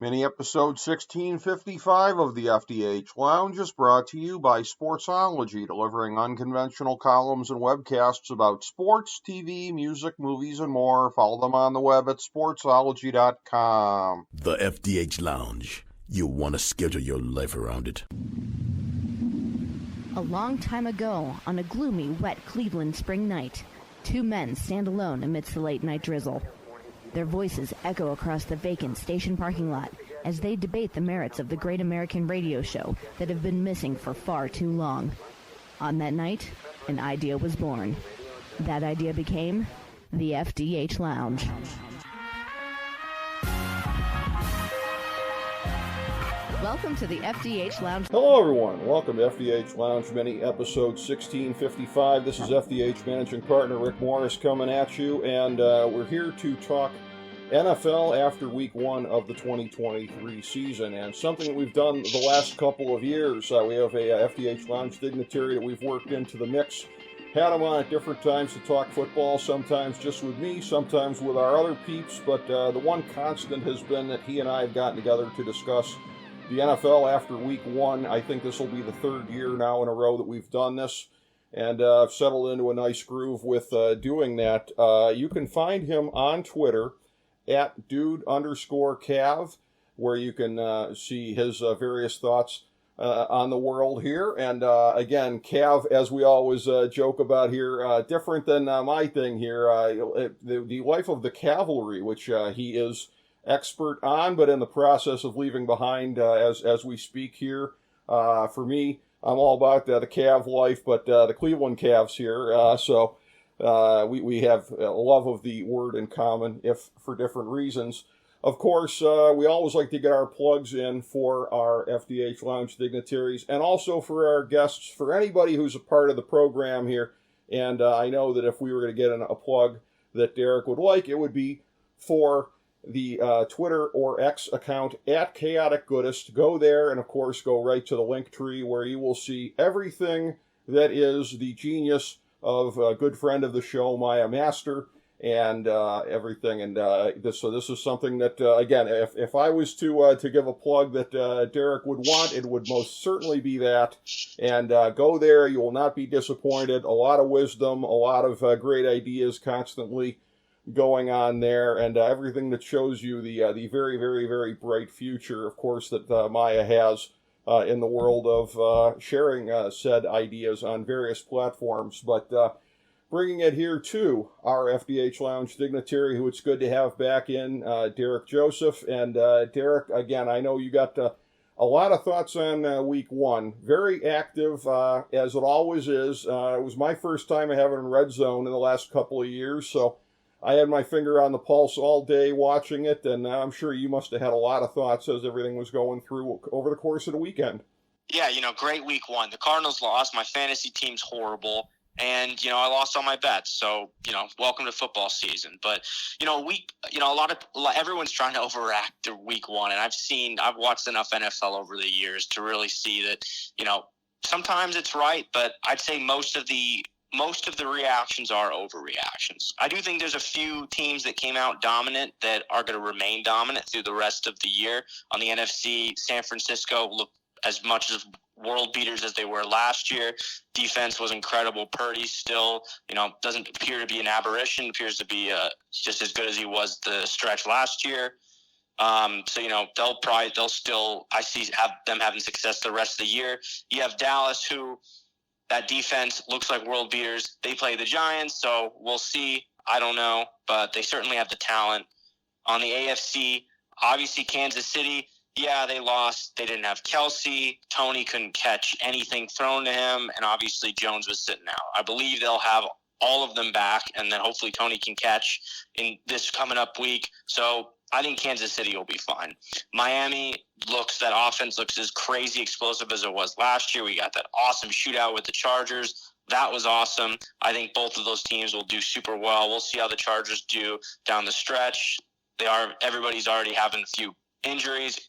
Mini episode 1655 of the FDH Lounge is brought to you by Sportsology, delivering unconventional columns and webcasts about sports, TV, music, movies, and more. Follow them on the web at sportsology.com. The FDH Lounge. You'll want to schedule your life around it. A long time ago, on a gloomy, wet Cleveland spring night, two men stand alone amidst the late-night drizzle. Their voices echo across the vacant station parking lot as they debate the merits of the great American radio show that have been missing for far too long. On that night, an idea was born. That idea became the FDH Lounge. Welcome to the FDH Lounge. Hello, everyone. Welcome to FDH Lounge Mini episode 1655. This is FDH Managing Partner Rick Morris coming at you, and we're here to talk NFL after week one of the 2023 season, and something that we've done the last couple of years. We have a FDH Lounge Dignitary that we've worked into the mix. Had him on at different times to talk football, sometimes just with me, sometimes with our other peeps, but the one constant has been that he and I have gotten together to discuss the NFL after week one. I think this will be the third year now in a row that we've done this, and I've settled into a nice groove with doing that. You can find him on Twitter at dude_Cav, where you can see his various thoughts on the world here. And again, Cav, as we always joke about here, different than my thing here, the life of the cavalry, which he is expert on, but in the process of leaving behind as we speak here. For me, I'm all about the Cav life, but the Cleveland Cavs here. So we have a love of the word in common, if for different reasons. Of course, we always like to get our plugs in for our FDH Lounge dignitaries, and also for our guests, for anybody who's a part of the program here. And I know that if we were going to get a plug that Derek would like, it would be for the Twitter or X account at Chaotic Goodest. Go there, and of course go right to the link tree where you will see everything that is the genius of a good friend of the show, Maya Master, and everything. And so this is something that, again, if I was to give a plug that Derek would want, it would most certainly be that. And go there, you will not be disappointed. A lot of wisdom, a lot of great ideas constantly going on there, and everything that shows you the very, very, very bright future, of course, that Maya has in the world of sharing said ideas on various platforms. But bringing it here to our FDH Lounge dignitary, who it's good to have back in, Derek Joseph. And Derek, again, I know you got a lot of thoughts on week one. Very active, as it always is. It was my first time having Red Zone in the last couple of years, so I had my finger on the pulse all day watching it, and I'm sure you must have had a lot of thoughts as everything was going through over the course of the weekend. Yeah, great week one. The Cardinals lost. My fantasy team's horrible. And, I lost all my bets. So, welcome to football season. But, everyone's trying to overreact to week one. And I've watched enough NFL over the years to really see that, sometimes it's right, but I'd say most of the reactions are overreactions. I do think there's a few teams that came out dominant that are going to remain dominant through the rest of the year. On the NFC, San Francisco looked as much as world beaters as they were last year. Defense was incredible. Purdy still, doesn't appear to be an aberration, appears to be just as good as he was the stretch last year. They'll still, I see them having success the rest of the year. You have Dallas, who, that defense looks like world beaters. They play the Giants, so we'll see. I don't know, but they certainly have the talent. On the AFC, obviously Kansas City, yeah, they lost. They didn't have Kelsey. Tony couldn't catch anything thrown to him, and obviously Jones was sitting out. I believe they'll have all of them back, and then hopefully Tony can catch in this coming up week. So I think Kansas City will be fine. Miami that offense looks as crazy explosive as it was last year. We got that awesome shootout with the Chargers. That was awesome. I think both of those teams will do super well. We'll see how the Chargers do down the stretch. Everybody's already having a few injuries.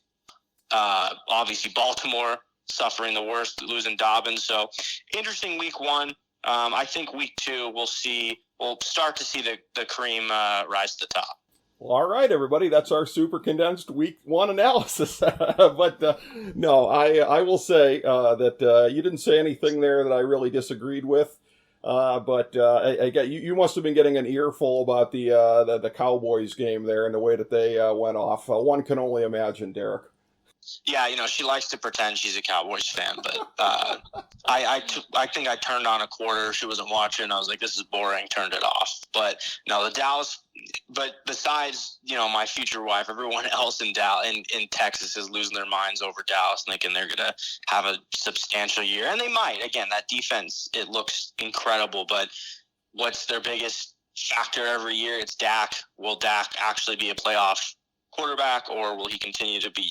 Obviously Baltimore suffering the worst, losing Dobbins. So interesting week one. I think week two we'll start to see the cream rise to the top. Well, all right, everybody. That's our super condensed week one analysis. But no, I will say that you didn't say anything there that I really disagreed with. But you must have been getting an earful about the Cowboys game there and the way that they went off. One can only imagine, Derek. Yeah, she likes to pretend she's a Cowboys fan, but I think I turned on a quarter. She wasn't watching. I was like, this is boring. Turned it off. But no, the Dallas. But besides, my future wife, everyone else in Texas is losing their minds over Dallas, thinking they're gonna have a substantial year, and they might. Again, that defense, it looks incredible. But what's their biggest factor every year? It's Dak. Will Dak actually be a playoff quarterback, or will he continue to be,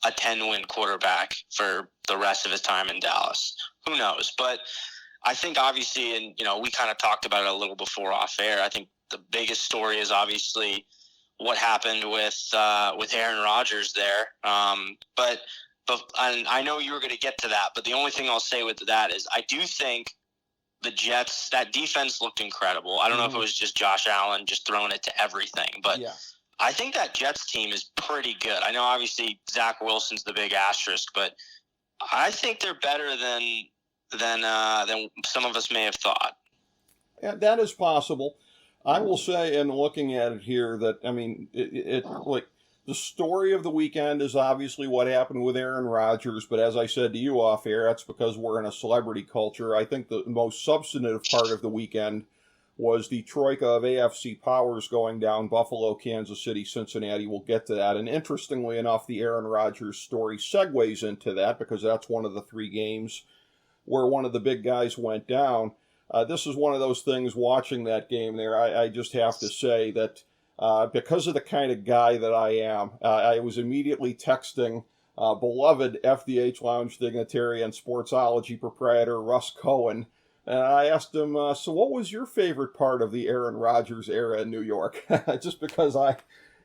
a 10-win quarterback for the rest of his time in Dallas? Who knows? But I think obviously, and we kind of talked about it a little before off air, I think the biggest story is obviously what happened with Aaron Rodgers there. But I know you were going to get to that, but the only thing I'll say with that is I do think the Jets, that defense looked incredible. I don't know if it was just Josh Allen just throwing it to everything, but yeah. I think that Jets team is pretty good. I know obviously Zach Wilson's the big asterisk, but I think they're better than some of us may have thought. Yeah, that is possible. I will say, in looking at it here, that it like the story of the weekend is obviously what happened with Aaron Rodgers. But as I said to you off air, that's because we're in a celebrity culture. I think the most substantive part of the weekend was the troika of AFC powers going down: Buffalo, Kansas City, Cincinnati. We'll get to that. And interestingly enough, the Aaron Rodgers story segues into that because that's one of the three games where one of the big guys went down. This is one of those things, watching that game there, I just have to say that because of the kind of guy that I am, I was immediately texting beloved FDH Lounge dignitary and sportsology proprietor Russ Cohen. And I asked him, so what was your favorite part of the Aaron Rodgers era in New York? Just because I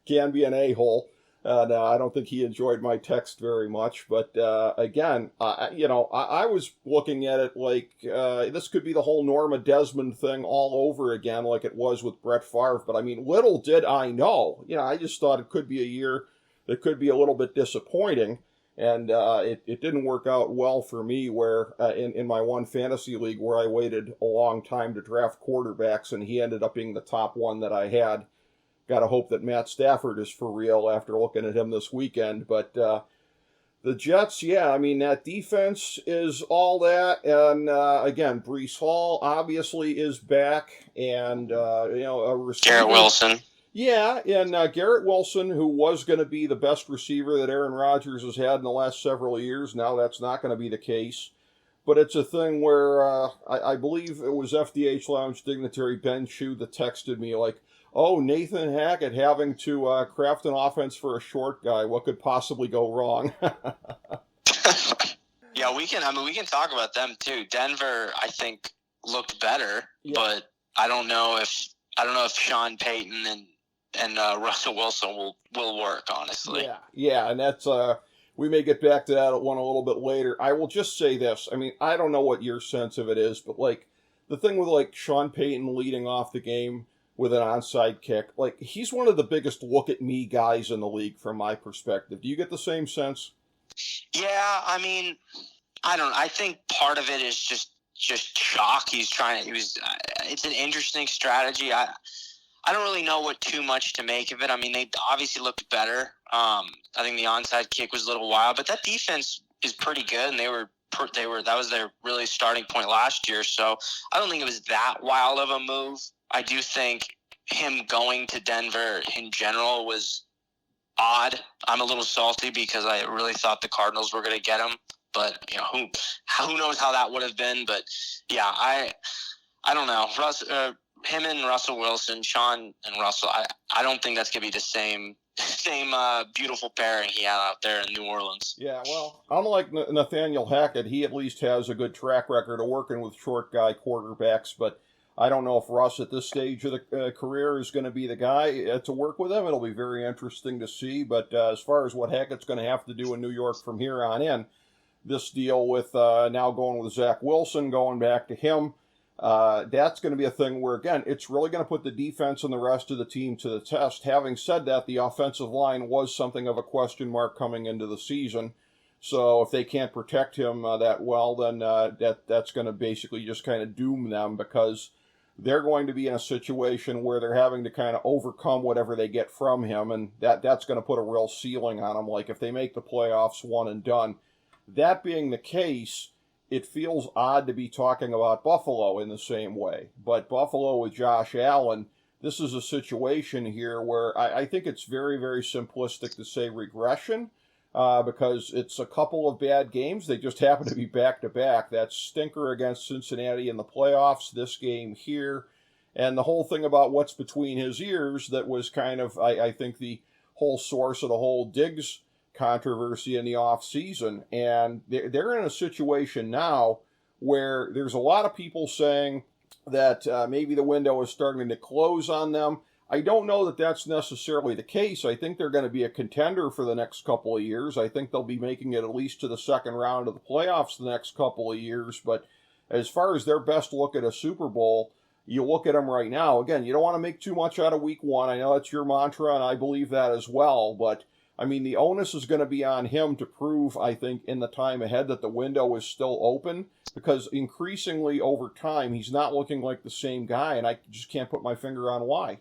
can be an a-hole. No, I don't think he enjoyed my text very much. But again, I was looking at it like this could be the whole Norma Desmond thing all over again, like it was with Brett Favre. But little did I know. I just thought it could be a year that could be a little bit disappointing. And it didn't work out well for me where in my one fantasy league where I waited a long time to draft quarterbacks, and he ended up being the top one that I had. Got to hope that Matt Stafford is for real after looking at him this weekend. But the Jets, that defense is all that. And again, Breece Hall obviously is back. And, a receiver. Garrett Wilson. Yeah, and Garrett Wilson, who was going to be the best receiver that Aaron Rodgers has had in the last several years, now that's not going to be the case. But it's a thing where I believe it was FDH Lounge dignitary Ben Shue that texted me like, oh, Nathan Hackett having to craft an offense for a short guy. What could possibly go wrong? Yeah, we can talk about them too. Denver, I think, looked better, but I don't know if Sean Payton and Russell Wilson will work, honestly. Yeah, and that's we may get back to that one a little bit later. I will just say this. I don't know what your sense of it is, but the thing with Sean Payton leading off the game with an onside kick, he's one of the biggest look at me guys in the league from my perspective. Do you get the same sense? Yeah, I think part of it is just shock. It's an interesting strategy. I don't really know what too much to make of it. They obviously looked better. I think the onside kick was a little wild, but that defense is pretty good, and that was their really starting point last year. So I don't think it was that wild of a move. I do think him going to Denver in general was odd. I'm a little salty because I really thought the Cardinals were going to get him, but who knows how that would have been. But yeah, I don't know. Him and Russell Wilson, Sean and Russell, I don't think that's going to be the same beautiful pairing he had out there in New Orleans. Yeah, well, unlike Nathaniel Hackett, he at least has a good track record of working with short guy quarterbacks, but I don't know if Russ at this stage of the career is going to be the guy to work with him. It'll be very interesting to see, but as far as what Hackett's going to have to do in New York from here on in, this deal with now going with Zach Wilson, going back to him, that's going to be a thing where, again, it's really going to put the defense and the rest of the team to the test. Having said that, the offensive line was something of a question mark coming into the season. So if they can't protect him that well, then that's going to basically just kind of doom them, because they're going to be in a situation where they're having to kind of overcome whatever they get from him, and that's going to put a real ceiling on them, like if they make the playoffs one and done. That being the case, it feels odd to be talking about Buffalo in the same way. But Buffalo with Josh Allen, this is a situation here where I think it's very, very simplistic to say regression, because it's a couple of bad games. They just happen to be back-to-back. That stinker against Cincinnati in the playoffs, this game here, and the whole thing about what's between his ears that was kind of, I think, the whole source of the whole Diggs controversy in the offseason. And they're in a situation now where there's a lot of people saying that maybe the window is starting to close on them. I don't know that that's necessarily the case. I think they're going to be a contender for the next couple of years. I think they'll be making it at least to the second round of the playoffs the next couple of years. But as far as their best look at a Super Bowl, you look at them right now. Again, you don't want to make too much out of week one. I know that's your mantra, and I believe that as well. But, I mean, the onus is going to be on him to prove, I think, in the time ahead that the window is still open. Because increasingly over time, he's not looking like the same guy, and I just can't put my finger on why.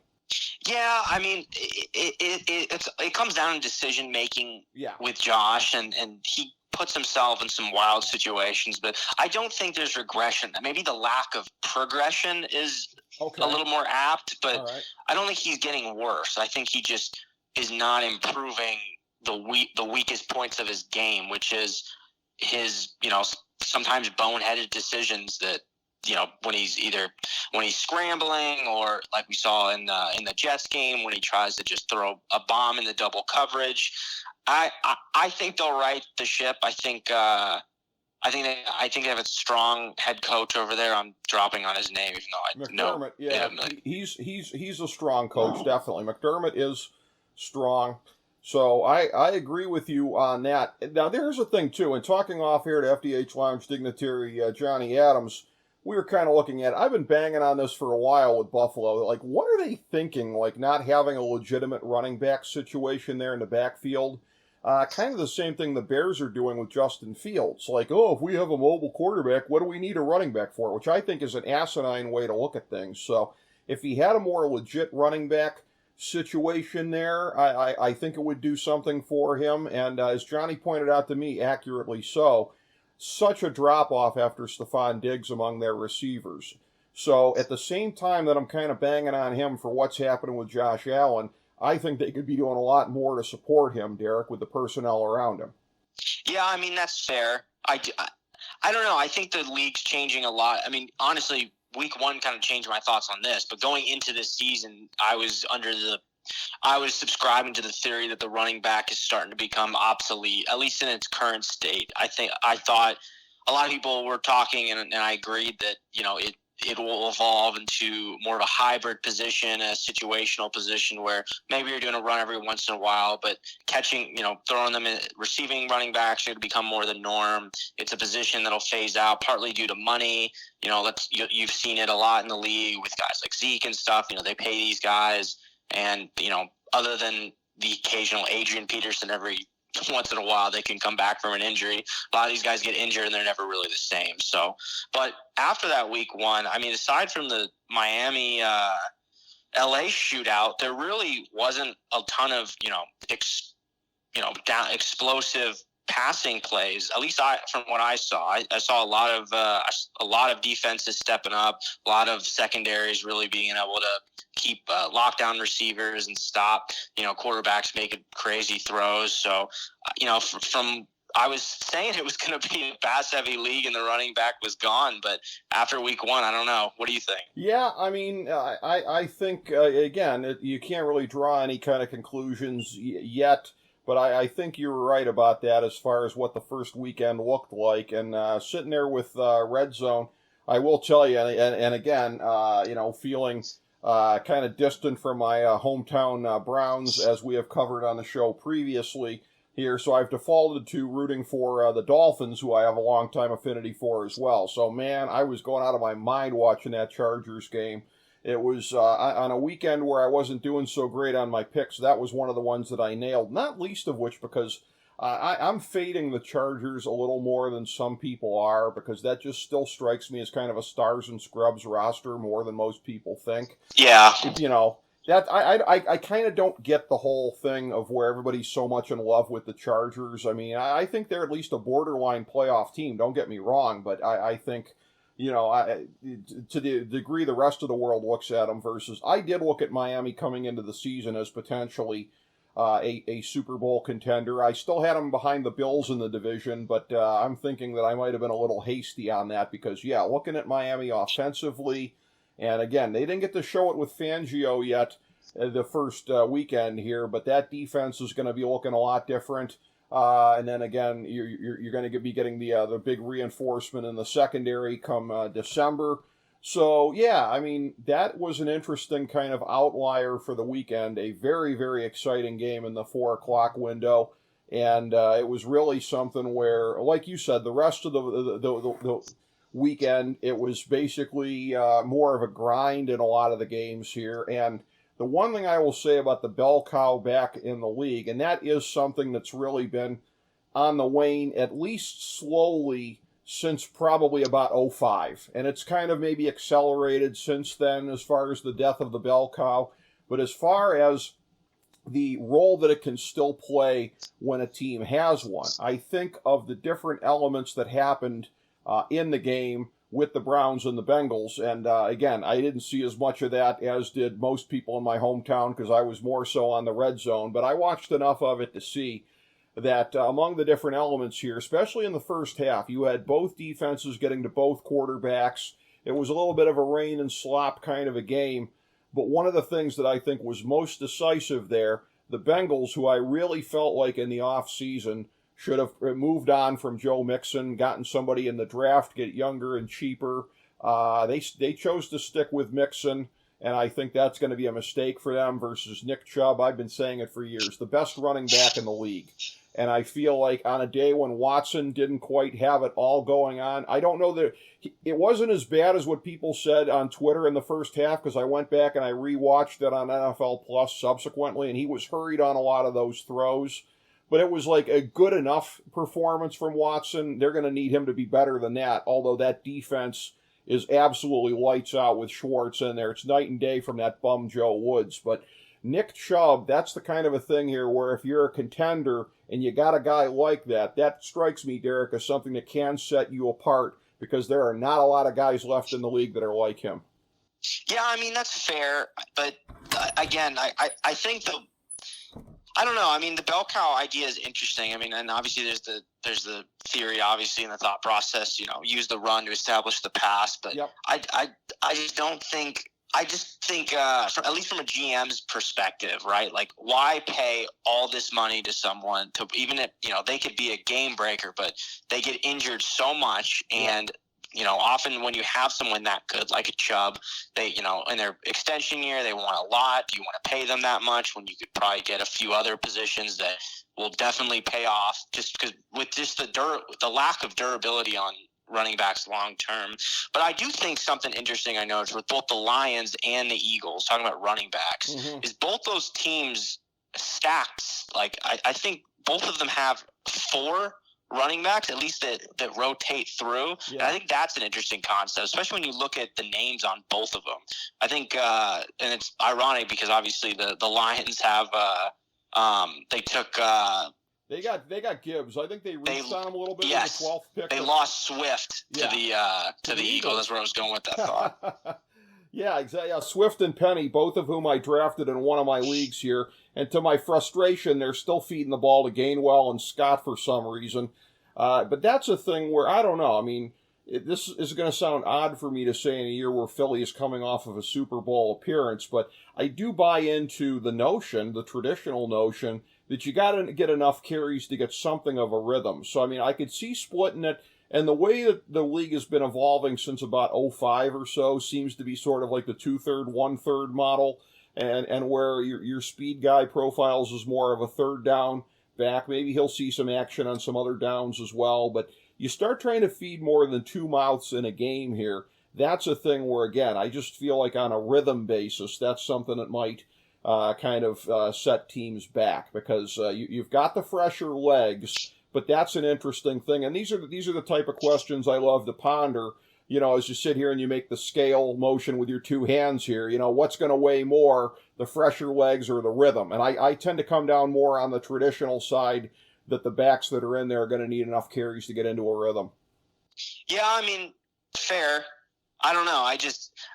Yeah, I mean, it comes down to decision making with Josh, and he puts himself in some wild situations. But I don't think there's regression. Maybe the lack of progression is a little more apt, but I don't think he's getting worse. I think he just is not improving the weakest points of his game, which is his, sometimes boneheaded decisions that, when he's scrambling, or like we saw in the Jets game when he tries to just throw a bomb in the double coverage. I think they'll right the ship. I think they have a strong head coach over there. I'm dropping on his name, even though I know. McDermott, he's a strong coach, definitely. McDermott is strong. So I agree with you on that. Now, there's a thing, too. And talking off here to FDH Lounge dignitary Johnny Adams, we were kind of looking at, I've been banging on this for a while with Buffalo. Like, what are they thinking, like not having a legitimate running back situation there in the backfield? Kind of the same thing the Bears are doing with Justin Fields. Like, if we have a mobile quarterback, what do we need a running back for? Which I think is an asinine way to look at things. So if he had a more legit running back situation there, I think it would do something for him. And as Johnny pointed out to me, accurately so, such a drop-off after Stephon Diggs among their receivers. So at the same time that I'm kind of banging on him for what's happening with Josh Allen, I think they could be doing a lot more to support him, Derek, with the personnel around him. Yeah, I mean, that's fair. I don't know. I think the league's changing a lot. I mean, honestly, week one kind of changed my thoughts on this. But going into this season, I was subscribing to the theory that the running back is starting to become obsolete, at least in its current state. I thought a lot of people were talking, and I agreed that, it will evolve into more of a hybrid position, a situational position where maybe you're doing a run every once in a while, but catching, throwing them in, receiving running backs should become more the norm. It's a position that'll phase out partly due to money. You've seen it a lot in the league with guys like Zeke and stuff. They pay these guys, and, other than the occasional Adrian Peterson every once in a while, they can come back from an injury. A lot of these guys get injured and they're never really the same. So, but after that week one, I mean, aside from the Miami, LA shootout, there really wasn't a ton of, explosive passing plays. At least from what I saw, I saw a lot of defenses stepping up, a lot of secondaries really being able to keep lockdown receivers and stop, quarterbacks making crazy throws. So, from I was saying it was going to be a pass-heavy league and the running back was gone, but after week one, I don't know. What do you think? Yeah, I mean, I think, again, you can't really draw any kind of conclusions yet, but I think you were right about that as far as what the first weekend looked like. And sitting there with Red Zone, I will tell you, and again, feeling kind of distant from my hometown Browns, as we have covered on the show previously, here, so I've defaulted to rooting for the Dolphins, who I have a long-time affinity for as well. So, man, I was going out of my mind watching that Chargers game. It was on a weekend where I wasn't doing so great on my picks. That was one of the ones that I nailed, not least of which because I'm fading the Chargers a little more than some people are, because that just still strikes me as kind of a stars and scrubs roster more than most people think. Yeah. You know, that I kind of don't get the whole thing of where everybody's so much in love with the Chargers. I mean, I think they're at least a borderline playoff team. Don't get me wrong, but I think, you know, to the degree the rest of the world looks at them versus, I did look at Miami coming into the season as potentially a Super Bowl contender. I still had them behind the Bills in the division, but I'm thinking that I might have been a little hasty on that because, yeah, looking at Miami offensively, and again, they didn't get to show it with Fangio yet the first weekend here, but that defense is going to be looking a lot different. And then again, you're going to be getting the big reinforcement in the secondary come December. So yeah, I mean, that was an interesting kind of outlier for the weekend. A very, very exciting game in the 4:00 window, and it was really something where, like you said, the rest of the weekend, it was basically more of a grind in a lot of the games here. And the one thing I will say about the bell cow back in the league, and that is something that's really been on the wane, at least slowly, since probably about 2005. And it's kind of maybe accelerated since then as far as the death of the bell cow. But as far as the role that it can still play when a team has one, I think of the different elements that happened in the game with the Browns and the Bengals. And again, I didn't see as much of that as did most people in my hometown because I was more so on the red zone. But I watched enough of it to see that among the different elements here, especially in the first half, you had both defenses getting to both quarterbacks. It was a little bit of a rain and slop kind of a game. But one of the things that I think was most decisive there, the Bengals, who I really felt like in the offseason should have moved on from Joe Mixon, gotten somebody in the draft, get younger and cheaper. They chose to stick with Mixon, and I think that's going to be a mistake for them versus Nick Chubb. I've been saying it for years, the best running back in the league. And I feel like on a day when Watson didn't quite have it all going on, I don't know that it wasn't as bad as what people said on Twitter in the first half, because I went back and I rewatched it on NFL Plus subsequently, and he was hurried on a lot of those throws. But it was like a good enough performance from Watson. They're going to need him to be better than that, although that defense is absolutely lights out with Schwartz in there. It's night and day from that bum Joe Woods. But Nick Chubb, that's the kind of a thing here where if you're a contender and you got a guy like that, that strikes me, Derek, as something that can set you apart because there are not a lot of guys left in the league that are like him. Yeah, I mean, that's fair. But again, I think I don't know. I mean, the bell cow idea is interesting. I mean, and obviously there's the theory, obviously, in the thought process, you know, use the run to establish the pass. But yep. I just don't think – I just think, at least from a GM's perspective, right? Like, why pay all this money to someone to even if, you know, they could be a game breaker, but they get injured so much. And, you know, often when you have someone that good, like a Chubb, they, you know, in their extension year, they want a lot. Do you want to pay them that much when you could probably get a few other positions that will definitely pay off just because with just the lack of durability on running backs long term. But I do think something interesting I noticed with both the Lions and the Eagles, talking about running backs, is both those teams stats. Like I think both of them have 4 running backs, at least that rotate through. Yeah. And I think that's an interesting concept, especially when you look at the names on both of them. I think, and it's ironic because obviously the Lions have, they took, They got Gibbs. I think they reached on him a little bit with the 12th pick. They lost Swift to the Eagles. That's where I was going with that thought. Yeah, exactly. Yeah, Swift and Penny, both of whom I drafted in one of my leagues here. And to my frustration, they're still feeding the ball to Gainwell and Scott for some reason. But that's a thing where, I don't know. I mean, this is going to sound odd for me to say in a year where Philly is coming off of a Super Bowl appearance, but I do buy into the notion, the traditional notion, that you got to get enough carries to get something of a rhythm. So, I mean, I could see splitting it, and the way that the league has been evolving since about 2005 or so seems to be sort of like the 2/3, 1/3 model, and where your speed guy profiles is more of a third down back. Maybe he'll see some action on some other downs as well, but you start trying to feed more than two mouths in a game here. That's a thing where, again, I just feel like on a rhythm basis, that's something that might kind of set teams back, because you've got the fresher legs, but that's an interesting thing. And these are the type of questions I love to ponder, as you sit here and you make the scale motion with your two hands here. What's going to weigh more, the fresher legs or the rhythm? And I tend to come down more on the traditional side, that the backs that are in there are going to need enough carries to get into a rhythm. Yeah, I mean, fair. I don't know.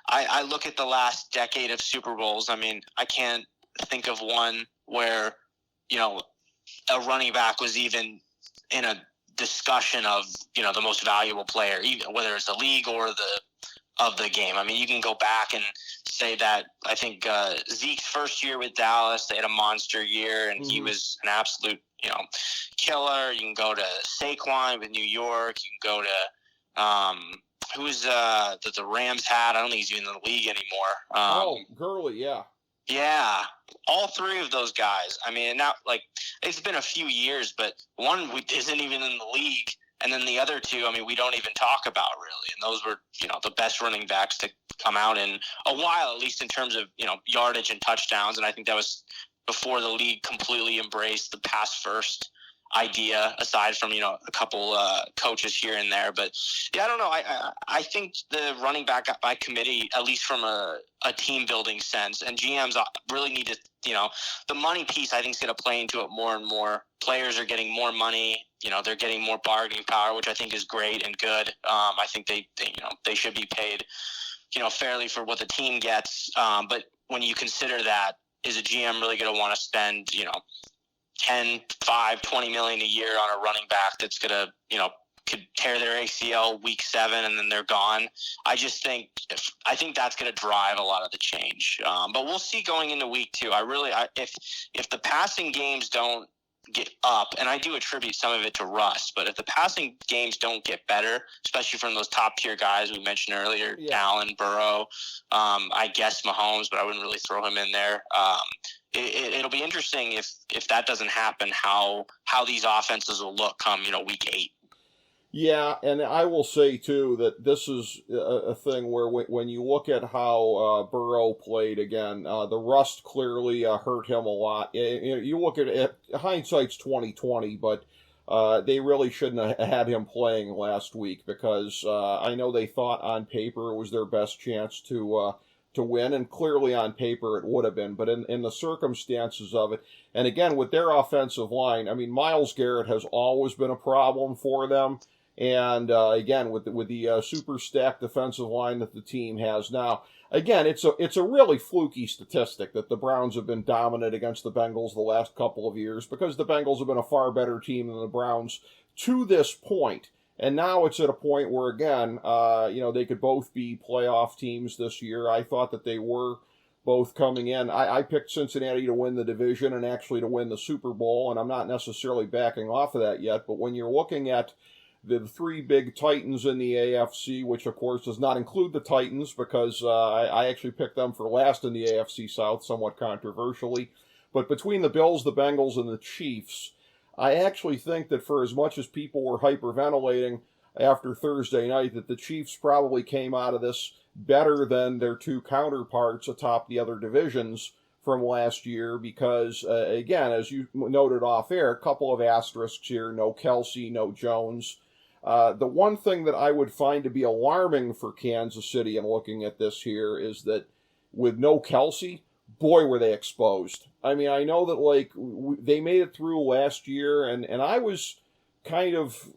I look at the last decade of Super Bowls. I mean, I can't think of one where, a running back was even in a discussion of, the most valuable player, even whether it's the league or of the game. I mean, you can go back and say that I think Zeke's first year with Dallas, they had a monster year, and he was an absolute, killer. You can go to Saquon with New York. You can go to who's that the Rams had. I don't think he's even in the league anymore. Gurley, yeah. Yeah, all three of those guys. I mean, now, it's been a few years, but one isn't even in the league, and then the other two, I mean, we don't even talk about really. And those were, the best running backs to come out in a while, at least in terms of, yardage and touchdowns. And I think that was before the league completely embraced the pass first idea, aside from a couple coaches here and there. But yeah, I don't know. I think the running back by committee, at least from a team building sense, and GMs really need to, the money piece I think is going to play into it more and more. Players are getting more money. They're getting more bargaining power, which I think is great and good. I think they should be paid fairly for what the team gets. But when you consider that, is a GM really going to want to spend 10, 5, 20 million a year on a running back that's going to, could tear their ACL week 7 and then they're gone? I think that's going to drive a lot of the change. But we'll see going into week 2. If the passing games don't get up, and I do attribute some of it to Russ, but if the passing games don't get better, especially from those top tier guys we mentioned earlier, Allen, Burrow, I guess Mahomes, but I wouldn't really throw him in there. It'll be interesting if that doesn't happen, how these offenses will look come week 8. Yeah, and I will say too that this is a thing where when you look at how Burrow played again, the rust clearly hurt him a lot. You look at it, hindsight's 20/20, but they really shouldn't have had him playing last week, because I know they thought on paper it was their best chance to win, and clearly on paper it would have been, but in the circumstances of it, and again with their offensive line, I mean, Myles Garrett has always been a problem for them, and again with the super stacked defensive line that the team has now, again it's a really fluky statistic that the Browns have been dominant against the Bengals the last couple of years, because the Bengals have been a far better team than the Browns to this point. And now it's at a point where, again, they could both be playoff teams this year. I thought that they were both coming in. I picked Cincinnati to win the division and actually to win the Super Bowl, and I'm not necessarily backing off of that yet. But when you're looking at the 3 big Titans in the AFC, which, of course, does not include the Titans, because I actually picked them for last in the AFC South, somewhat controversially. But between the Bills, the Bengals, and the Chiefs, I actually think that for as much as people were hyperventilating after Thursday night, that the Chiefs probably came out of this better than their 2 counterparts atop the other divisions from last year, because, again, as you noted off air, a couple of asterisks here: no Kelsey, no Jones. The one thing that I would find to be alarming for Kansas City in looking at this here is that with no Kelsey, boy, were they exposed. I mean, I know that, they made it through last year, and I was kind of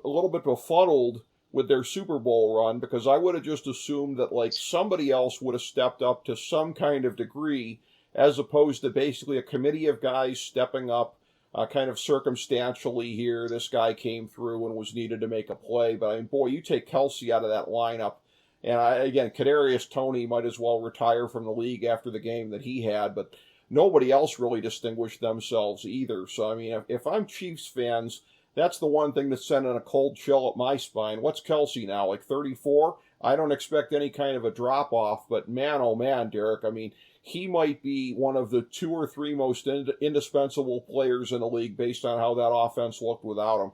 a little bit befuddled with their Super Bowl run, because I would have just assumed that, somebody else would have stepped up to some kind of degree, as opposed to basically a committee of guys stepping up kind of circumstantially here. This guy came through and was needed to make a play. But, I mean, boy, you take Kelsey out of that lineup, and again, Kadarius Toney might as well retire from the league after the game that he had, but nobody else really distinguished themselves either. So, I mean, if I'm Chiefs fans, that's the one thing that's sending a cold chill up my spine. What's Kelsey now, 34? I don't expect any kind of a drop-off, but man, oh man, Derek, I mean, he might be one of the 2 or 3 most indispensable players in the league based on how that offense looked without him.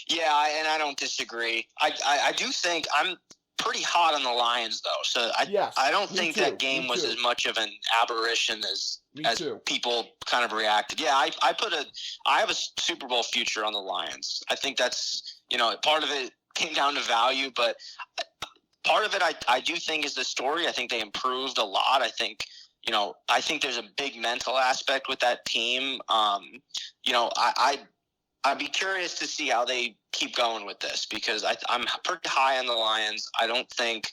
Yeah, and I don't disagree. I do think I'm pretty hot on the Lions, though. So I don't think that game was as much of an aberration as people kind of reacted. Yeah, I have a Super Bowl future on the Lions. I think that's, part of it came down to value, but part of it I do think is the story. I think they improved a lot. I think there's a big mental aspect with that team. I'd be curious to see how they keep going with this, because I'm pretty high on the Lions. I don't think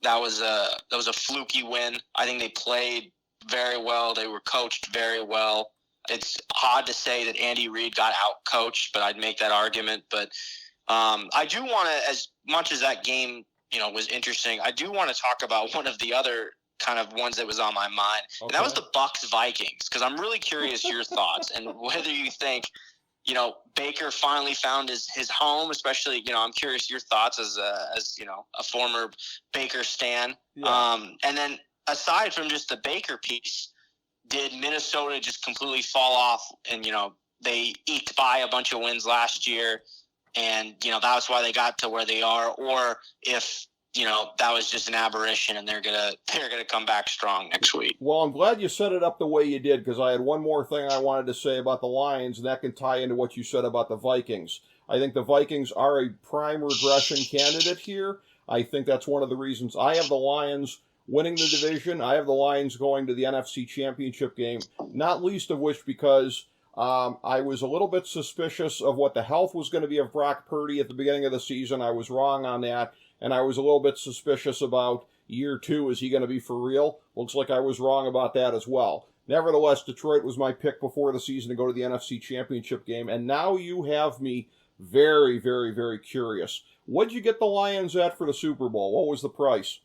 that was a fluky win. I think they played very well. They were coached very well. It's odd to say that Andy Reid got out-coached, but I'd make that argument. But I do want to, as much as that game, was interesting, I do want to talk about one of the other kind of ones that was on my mind. Okay. And that was the Bucs-Vikings, because I'm really curious your thoughts and whether you think – Baker finally found his home, especially, I'm curious your thoughts as a former Baker stan. Yeah. And then aside from just the Baker piece, did Minnesota just completely fall off and, they eked by a bunch of wins last year and, that's why they got to where they are, or if, that was just an aberration and they're gonna come back strong next week. Well, I'm glad you set it up the way you did, because I had one more thing I wanted to say about the Lions, and that can tie into what you said about the Vikings. I think the Vikings are a prime regression candidate here. I think that's one of the reasons I have the Lions winning the division. I have the Lions going to the NFC Championship game, not least of which because I was a little bit suspicious of what the health was going to be of Brock Purdy at the beginning of the season. I was wrong on that. And I was a little bit suspicious about year 2. Is he going to be for real? Looks like I was wrong about that as well. Nevertheless, Detroit was my pick before the season to go to the NFC Championship game. And now you have me very, very, very curious. What'd you get the Lions at for the Super Bowl? What was the price?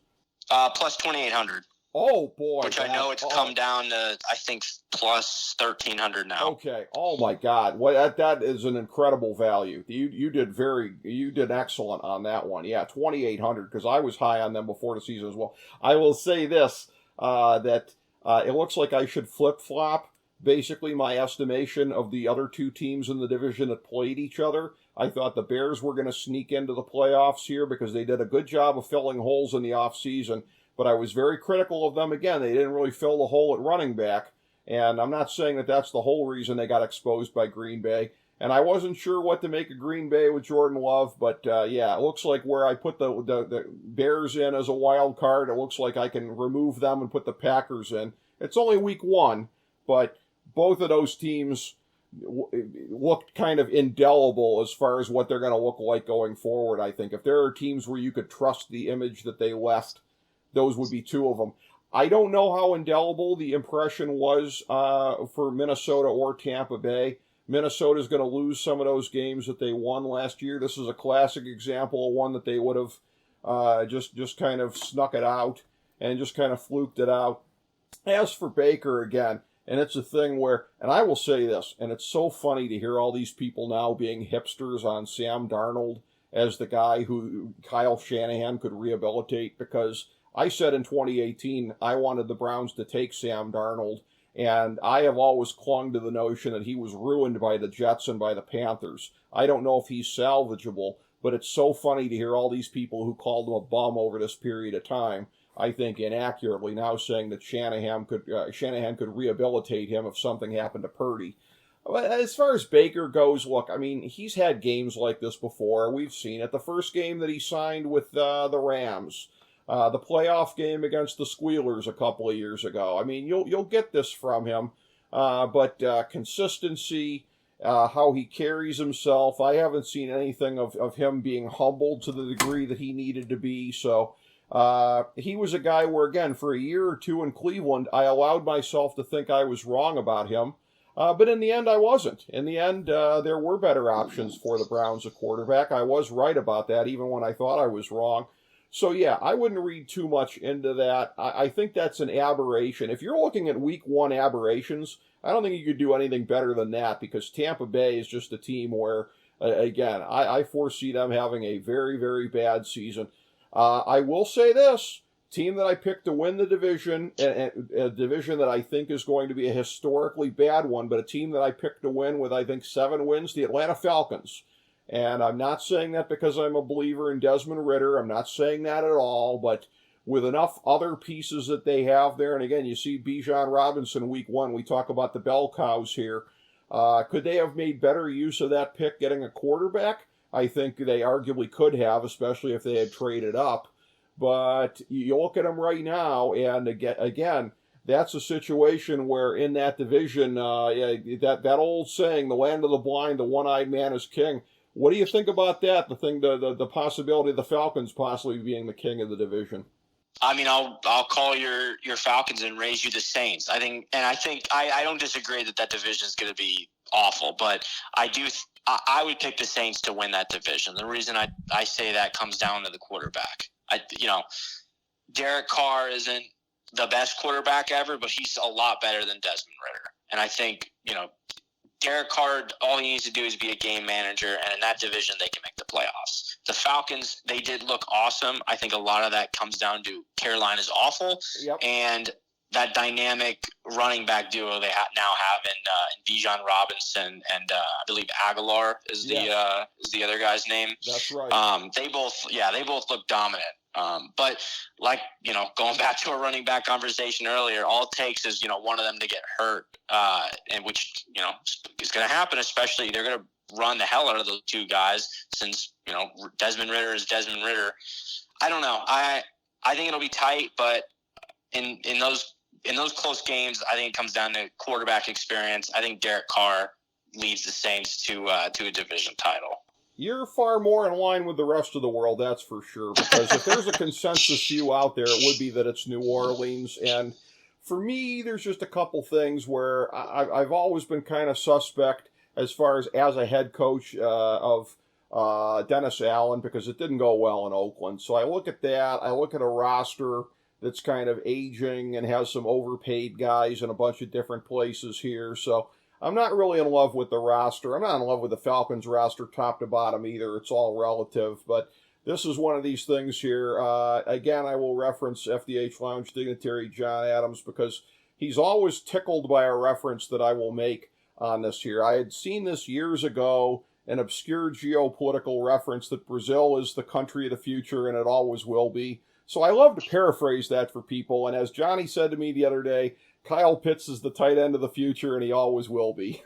Plus 2,800. Oh, boy. Which I know it's come down to, I think, plus 1,300 now. Okay. Oh, my God. That is an incredible value. You did excellent on that one. Yeah, 2,800, because I was high on them before the season as well. I will say this, that it looks like I should flip-flop basically my estimation of the other 2 teams in the division that played each other. I thought the Bears were going to sneak into the playoffs here because they did a good job of filling holes in the offseason. But I was very critical of them again. They didn't really fill the hole at running back. And I'm not saying that that's the whole reason they got exposed by Green Bay. And I wasn't sure what to make of Green Bay with Jordan Love. But, it looks like where I put the Bears in as a wild card, it looks like I can remove them and put the Packers in. It's only week 1, but both of those teams looked kind of indelible as far as what they're going to look like going forward, I think. If there are teams where you could trust the image that they left, those would be 2 of them. I don't know how indelible the impression was for Minnesota or Tampa Bay. Minnesota's going to lose some of those games that they won last year. This is a classic example of one that they would have just kind of snuck it out and just kind of fluked it out. As for Baker, again, and it's a thing where, and I will say this, and it's so funny to hear all these people now being hipsters on Sam Darnold as the guy who Kyle Shanahan could rehabilitate, because I said in 2018 I wanted the Browns to take Sam Darnold, and I have always clung to the notion that he was ruined by the Jets and by the Panthers. I don't know if he's salvageable, but it's so funny to hear all these people who called him a bum over this period of time, I think inaccurately, now saying that Shanahan could rehabilitate him if something happened to Purdy. As far as Baker goes, look, I mean, he's had games like this before. We've seen it. The first game that he signed with the Rams, the playoff game against the Squealers a couple of years ago. I mean, you'll get this from him, but consistency, how he carries himself, I haven't seen anything of him being humbled to the degree that he needed to be. So he was a guy where, again, for a year or 2 in Cleveland, I allowed myself to think I was wrong about him. But in the end, I wasn't. In the end, there were better options for the Browns at quarterback. I was right about that, even when I thought I was wrong. So, yeah, I wouldn't read too much into that. I think that's an aberration. If you're looking at week 1 aberrations, I don't think you could do anything better than that, because Tampa Bay is just a team where, again, I foresee them having a very, very bad season. I will say this. Team that I picked to win the division, a division that I think is going to be a historically bad one, but a team that I picked to win with, I think, 7 wins, the Atlanta Falcons. And I'm not saying that because I'm a believer in Desmond Ridder. I'm not saying that at all, but with enough other pieces that they have there, and again, you see Bijan Robinson week 1, we talk about the bell cows here. Could they have made better use of that pick getting a quarterback? I think they arguably could have, especially if they had traded up. But you look at them right now, and again, that's a situation where in that division, that old saying, the land of the blind, the one-eyed man is king. What do you think about that? The possibility of the Falcons possibly being the king of the division. I mean, I'll call your Falcons and raise you the Saints. I don't disagree that division is going to be awful, but I would pick the Saints to win that division. The reason I say that comes down to the quarterback. Derek Carr isn't the best quarterback ever, but he's a lot better than Desmond Ridder. And I think, Derek Carr, all he needs to do is be a game manager, and in that division, they can make the playoffs. The Falcons, they did look awesome. I think a lot of that comes down to Carolina's awful, yep. And that dynamic running back duo they now have in Bijan Robinson and I believe Aguilar is the other guy's name. That's right. They both look dominant. But going back to a running back conversation earlier, all it takes is, one of them to get hurt, and which, is going to happen, especially they're going to run the hell out of those two guys since, Desmond Ridder is Desmond Ridder. I don't know. I think it'll be tight, but in those close games, I think it comes down to quarterback experience. I think Derek Carr leads the Saints to a division title. You're far more in line with the rest of the world, that's for sure. Because if there's a consensus view out there, it would be that it's New Orleans. And for me, there's just a couple things where I've always been kind of suspect as far as a head coach of Dennis Allen, because it didn't go well in Oakland. So I look at that. I look at a roster that's kind of aging and has some overpaid guys in a bunch of different places here. So I'm not really in love with the roster. I'm not in love with the Falcons roster top to bottom either. It's all relative. But this is one of these things here. Again, I will reference FDH Lounge dignitary John Adams because he's always tickled by a reference that I will make on this here. I had seen this years ago, an obscure geopolitical reference that Brazil is the country of the future and it always will be. So I love to paraphrase that for people. And as Johnny said to me the other day, Kyle Pitts is the tight end of the future, and he always will be.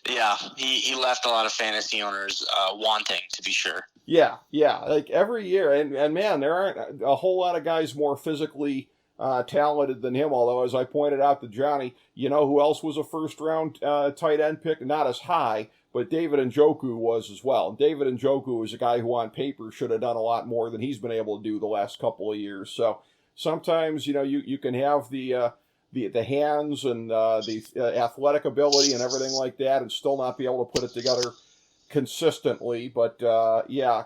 Yeah, he left a lot of fantasy owners wanting, to be sure. Yeah, like every year. And man, there aren't a whole lot of guys more physically talented than him, although, as I pointed out to Johnny, you know who else was a first-round tight end pick? Not as high, but David Njoku was as well. David Njoku is a guy who on paper should have done a lot more than he's been able to do the last couple of years. So sometimes, you can have the hands and the athletic ability and everything like that and still not be able to put it together consistently. But,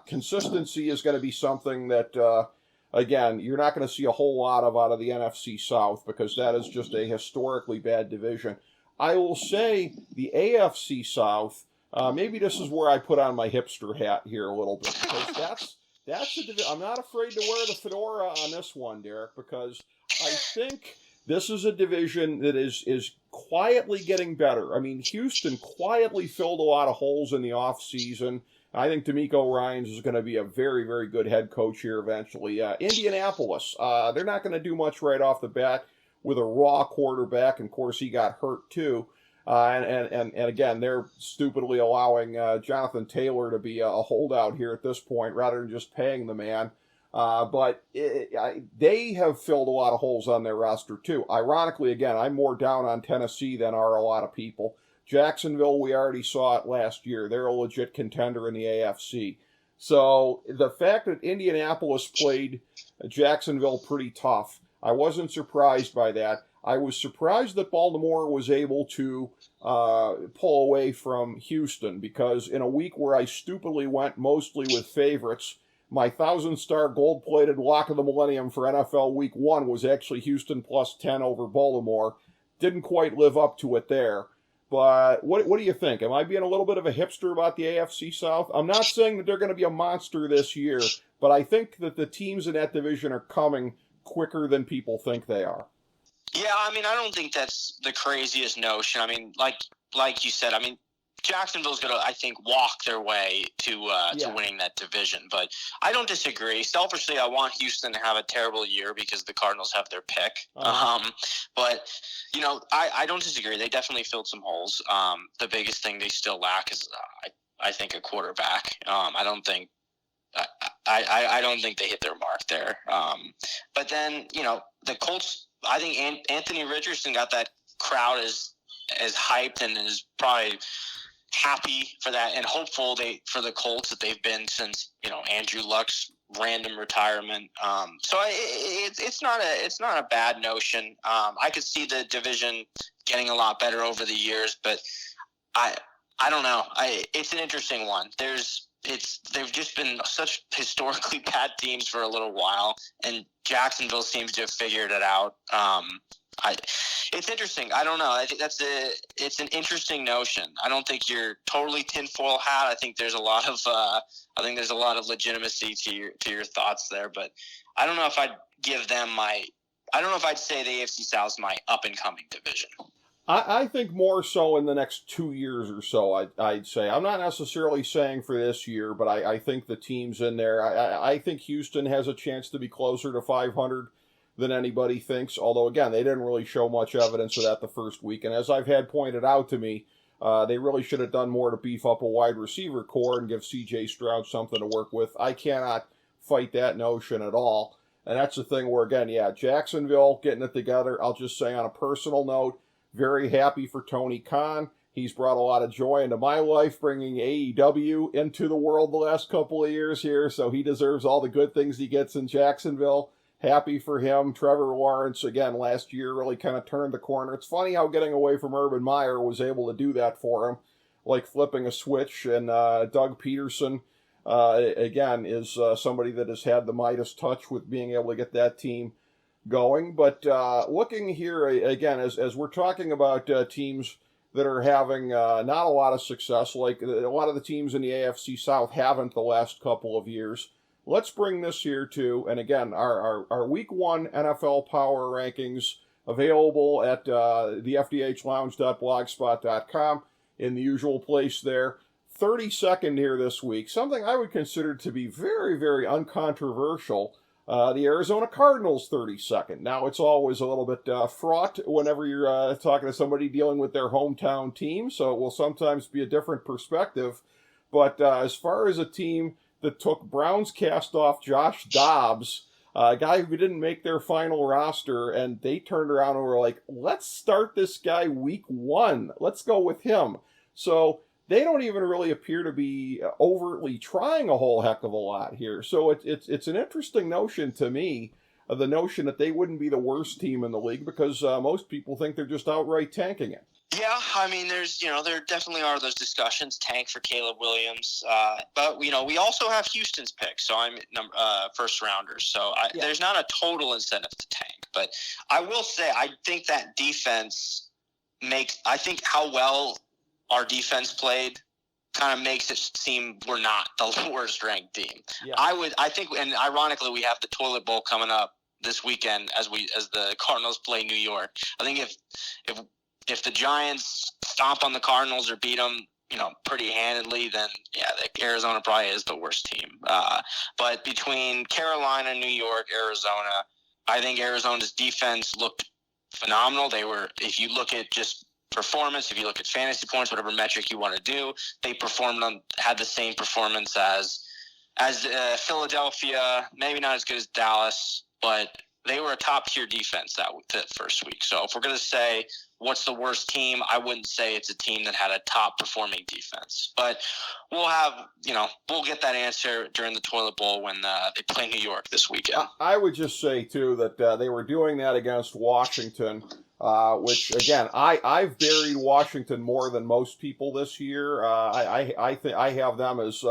consistency is going to be something that, again, you're not going to see a whole lot of out of the NFC South because that is just a historically bad division. I will say the AFC South, maybe this is where I put on my hipster hat here a little bit because that's a division. I'm not afraid to wear the fedora on this one, Derek, because I think this is a division that is quietly getting better. I mean, Houston quietly filled a lot of holes in the offseason. I think D'Amico Ryans is going to be a very, very good head coach here eventually. Indianapolis, they're not going to do much right off the bat with a raw quarterback, and of course he got hurt too. And again, they're stupidly allowing Jonathan Taylor to be a holdout here at this point rather than just paying the man. But they have filled a lot of holes on their roster too. Ironically, again, I'm more down on Tennessee than are a lot of people. Jacksonville, we already saw it last year. They're a legit contender in the AFC. So the fact that Indianapolis played Jacksonville pretty tough, I wasn't surprised by that. I was surprised that Baltimore was able to pull away from Houston because in a week where I stupidly went mostly with favorites, my 1,000-star gold-plated lock of the millennium for NFL Week 1 was actually Houston plus 10 over Baltimore. Didn't quite live up to it there. But what do you think? Am I being a little bit of a hipster about the AFC South? I'm not saying that they're going to be a monster this year, but I think that the teams in that division are coming quicker than people think they are. Yeah, I mean, I don't think that's the craziest notion. I mean, like you said, I mean, Jacksonville's going to, I think, walk their way to winning that division. But I don't disagree. Selfishly, I want Houston to have a terrible year because the Cardinals have their pick. But, you know, I don't disagree. They definitely filled some holes. The biggest thing they still lack is, I think, a quarterback. I don't think they hit their mark there. But then, you know, the Colts, I think Anthony Richardson got that crowd as hyped and is probably happy for that and hopeful for the Colts that they've been since, you know, Andrew Luck's random retirement. So it's not a bad notion. I could see the division getting a lot better over the years, but I don't know. It's an interesting one. They've just been such historically bad teams for a little while, and Jacksonville seems to have figured it out. It's interesting. I don't know. I think it's an interesting notion. I don't think you're totally tinfoil hat. I think there's a lot of legitimacy to your thoughts there, but I don't know if I'd say the AFC South is my up and coming division. I think more so in the next 2 years or so, I'd say. I'm not necessarily saying for this year, but I think the teams in there, I think Houston has a chance to be closer to 500 than anybody thinks, although, again, they didn't really show much evidence of that the first week. And as I've had pointed out to me, they really should have done more to beef up a wide receiver core and give C.J. Stroud something to work with. I cannot fight that notion at all. And that's the thing where, again, Jacksonville getting it together. I'll just say on a personal note, very happy for Tony Khan. He's brought a lot of joy into my life, bringing AEW into the world the last couple of years here, so he deserves all the good things he gets in Jacksonville. Happy for him. Trevor Lawrence, again, last year really kind of turned the corner. It's funny how getting away from Urban Meyer was able to do that for him, like flipping a switch. And Doug Peterson, again, is somebody that has had the Midas touch with being able to get that team going. But looking here again, as we're talking about teams that are having not a lot of success, like a lot of the teams in the AFC South haven't the last couple of years, let's bring this here too. And again, our Week 1 NFL Power Rankings available at the FDHLounge.blogspot.com in the usual place there. 32nd here this week, something I would consider to be very, very uncontroversial. The Arizona Cardinals 32nd. Now, it's always a little bit fraught whenever you're talking to somebody dealing with their hometown team, so it will sometimes be a different perspective. But as far as a team that took Browns cast-off Josh Dobbs, a guy who didn't make their final roster, and they turned around and were like, let's start this guy Week 1. Let's go with him. So they don't even really appear to be overtly trying a whole heck of a lot here. So it's an interesting notion to me, the notion that they wouldn't be the worst team in the league, because most people think they're just outright tanking it. Yeah, I mean, there definitely are those discussions, tank for Caleb Williams. But, we also have Houston's pick, so I'm first rounders. So there's not a total incentive to tank. But I will say, I think that defense I think how well our defense played kind of makes it seem we're not the worst ranked team. Yeah. I think, and ironically, we have the toilet bowl coming up this weekend as the Cardinals play New York. I think if the Giants stomp on the Cardinals or beat them, pretty handedly, then Arizona probably is the worst team. But between Carolina, New York, Arizona, I think Arizona's defense looked phenomenal. If you look at just performance, if you look at fantasy points, whatever metric you want to do, they had the same performance as Philadelphia, maybe not as good as Dallas, but they were a top-tier defense that first week. So if we're going to say what's the worst team, I wouldn't say it's a team that had a top-performing defense. But we'll get that answer during the toilet bowl when they play New York this weekend. I would just say, too, that they were doing that against Washington, which, again, I've buried Washington more than most people this year. I think I have them as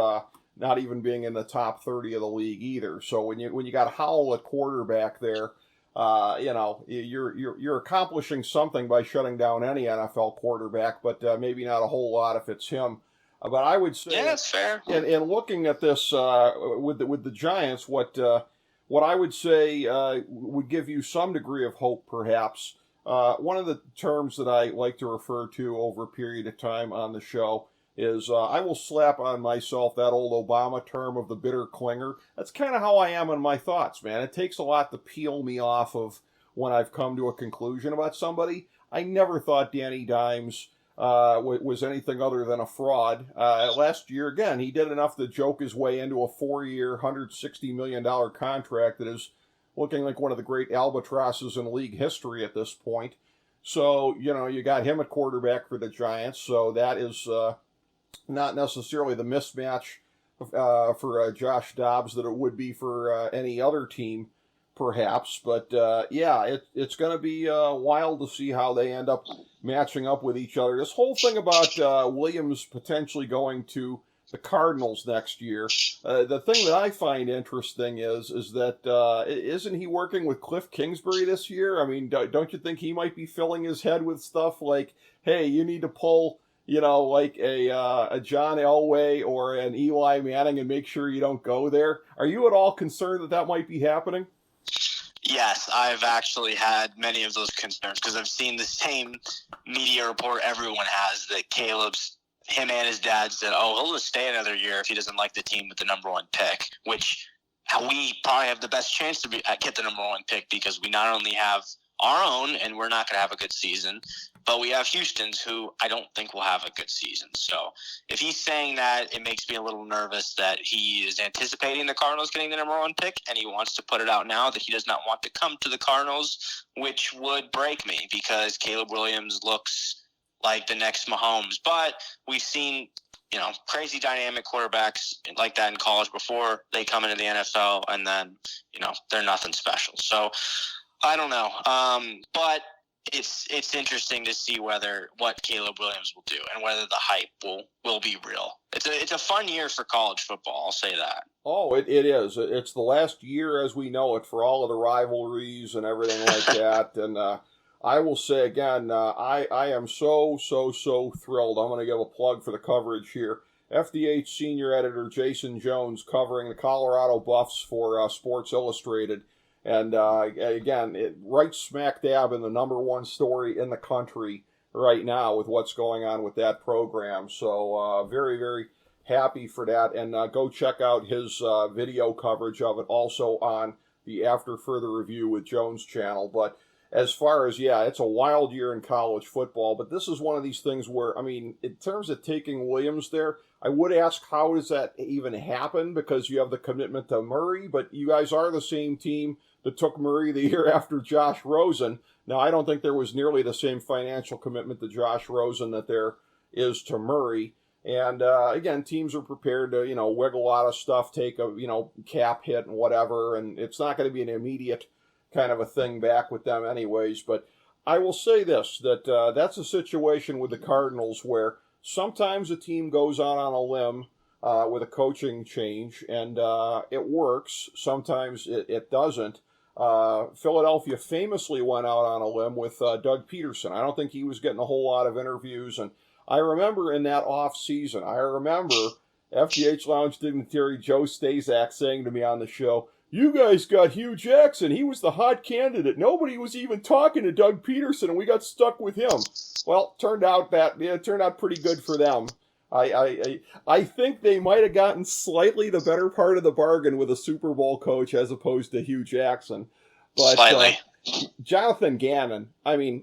not even being in the top 30 of the league either. So when you got Howell at quarterback there, you're accomplishing something by shutting down any NFL quarterback, but maybe not a whole lot if it's him. But I would say, yeah, that's fair. in looking at this with the Giants, what I would say would give you some degree of hope, perhaps. One of the terms that I like to refer to over a period of time on the show is I will slap on myself that old Obama term of the bitter clinger. That's kind of how I am in my thoughts, man. It takes a lot to peel me off of when I've come to a conclusion about somebody. I never thought Danny Dimes was anything other than a fraud. Last year, again, he did enough to joke his way into a 4-year, $160 million contract that is looking like one of the great albatrosses in league history at this point. So, you got him at quarterback for the Giants, so that is not necessarily the mismatch for Josh Dobbs that it would be for any other team, perhaps. But, it's going to be wild to see how they end up matching up with each other. This whole thing about Williams potentially going to the Cardinals next year, the thing that I find interesting is that isn't he working with Cliff Kingsbury this year? I mean, don't you think he might be filling his head with stuff like, hey, you need to pull, like a John Elway or an Eli Manning and make sure you don't go there? Are you at all concerned that might be happening? Yes, I've actually had many of those concerns because I've seen the same media report everyone has that him and his dad said, he'll just stay another year if he doesn't like the team with the number 1 pick, which we probably have the best chance to get the number 1 pick because we not only have our own and we're not going to have a good season, but we have Houston's who I don't think will have a good season. So if he's saying that, it makes me a little nervous that he is anticipating the Cardinals getting the number 1 pick and he wants to put it out now that he does not want to come to the Cardinals, which would break me because Caleb Williams looks like the next Mahomes. But we've seen, crazy dynamic quarterbacks like that in college before they come into the NFL and then, they're nothing special. So I don't know. But it's interesting to see what Caleb Williams will do and whether the hype will be real. It's a fun year for college football, I'll say that. Oh, it is. It's the last year as we know it for all of the rivalries and everything like that. And I will say again, I am so thrilled. I'm going to give a plug for the coverage here. FDH senior editor Jason Jones covering the Colorado Buffs for Sports Illustrated. And again, right smack dab in the number 1 story in the country right now with what's going on with that program. So very, very happy for that. And go check out his video coverage of it also on the After Further Review with Jones channel. But as far as, it's a wild year in college football. But this is one of these things where, in terms of taking Williams there, I would ask how does that even happen? Because you have the commitment to Murray, but you guys are the same team that took Murray the year after Josh Rosen. Now, I don't think there was nearly the same financial commitment to Josh Rosen that there is to Murray. And, again, teams are prepared to, wiggle out of stuff, take a, cap hit and whatever. And it's not going to be an immediate kind of a thing back with them anyways. But I will say this, that that's a situation with the Cardinals where sometimes a team goes out on a limb with a coaching change, and it works. Sometimes it doesn't. Philadelphia famously went out on a limb with Doug Peterson. I don't think he was getting a whole lot of interviews, and I remember in that off season, FDH Lounge Dignitary Joe Stazak saying to me on the show, "You guys got Hugh Jackson. He was the hot candidate. Nobody was even talking to Doug Peterson, and we got stuck with him." Well, it turned out pretty good for them. I think they might have gotten slightly the better part of the bargain with a Super Bowl coach as opposed to Hugh Jackson. But slightly. Jonathan Gannon,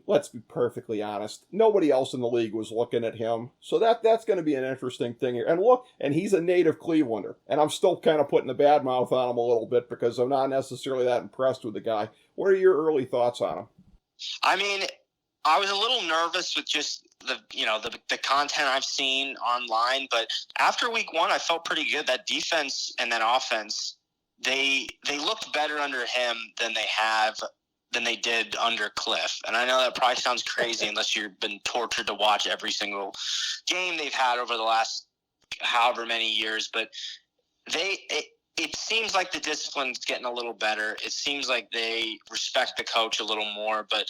let's be perfectly honest. Nobody else in the league was looking at him. So that's going to be an interesting thing here. And look, he's a native Clevelander. And I'm still kind of putting the bad mouth on him a little bit because I'm not necessarily that impressed with the guy. What are your early thoughts on him? I was a little nervous with just the content I've seen online, but after week 1, I felt pretty good. That defense and that offense, they looked better under him than they did under Cliff. And I know that probably sounds crazy unless you've been tortured to watch every single game they've had over the last however many years, but it seems like the discipline's getting a little better. It seems like they respect the coach a little more, but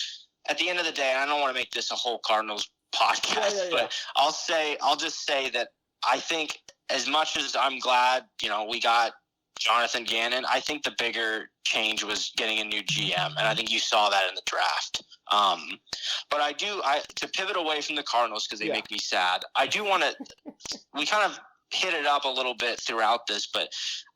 at the end of the day, I don't want to make this a whole Cardinals podcast, but I'll just say that I think as much as I'm glad, we got Jonathan Gannon, I think the bigger change was getting a new GM, and I think you saw that in the draft. But to pivot away from the Cardinals because they make me sad, I do want to – we kind of hit it up a little bit throughout this, but